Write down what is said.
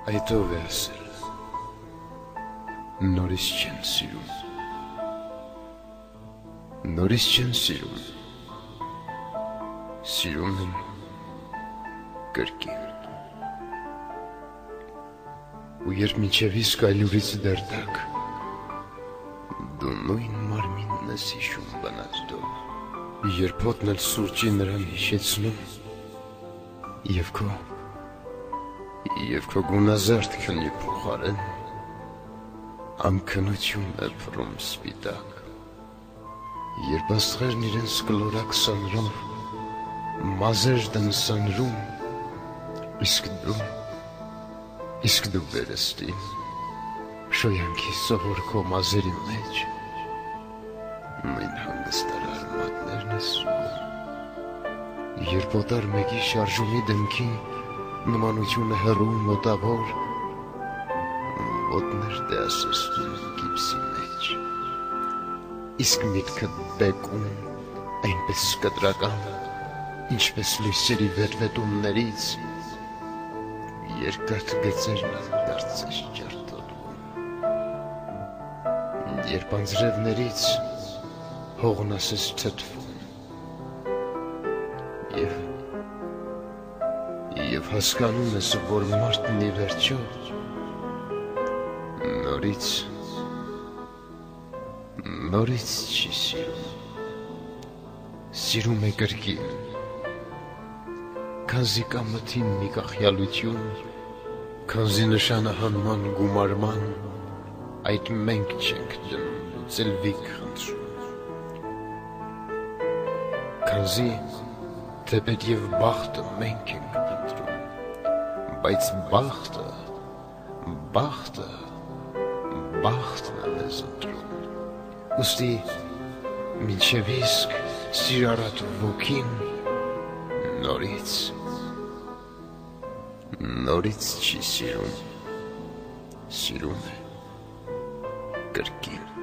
Այդով է ասել, նորից չեն սիրում, նորից չեն սիրում, սիրում են կրկին։ Ու երբ մինչև իսկ այլուրից դերտակ, դու նույն մարմինն ես հիշում բանաստով, երբ հոտն էլ սուրճի նրան հիշեցնում, և քո գունազարդ քնի փոխարեն, անքնություն է փռում սպիտակ, երբ աստղերն իրենց կլորակ սանրով, մազեր դնսանրում, իսկ դու վերստին, շոյանքի սովոր քո մազերի մեջ, նույն հանգստարար մատներն ես սուգում, երբ օտար մեկի շարժումի դեմքին նմանությունը հեռու մոտավոր, ոտներ դեասստում գիպսի մեջ, իսկ միտքդ բեկում այնպես կտրական, ինչպես լույսերի վերվետումներից, երկաթ գծերն դարձես ջարդոտվում, երբ անձրևներից հողն ասես թթվում, և հասկանում ես, որ մարդն ի վերջո նորից չի սիրում, սիրում է կրկին, քանզի կա մթին մի կախյալություն, քանզի նշանահանման գումարման այդ մենք չենք դնում ծլվիկ խնդրում, քանզի թեպետ և բախտը մենք ենք փնտրում, բայց բախտն է մեզ ընտրում, ուստի մինչև իսկ սիրառատ ոգին նորից չի սիրում, սիրում է կրկին։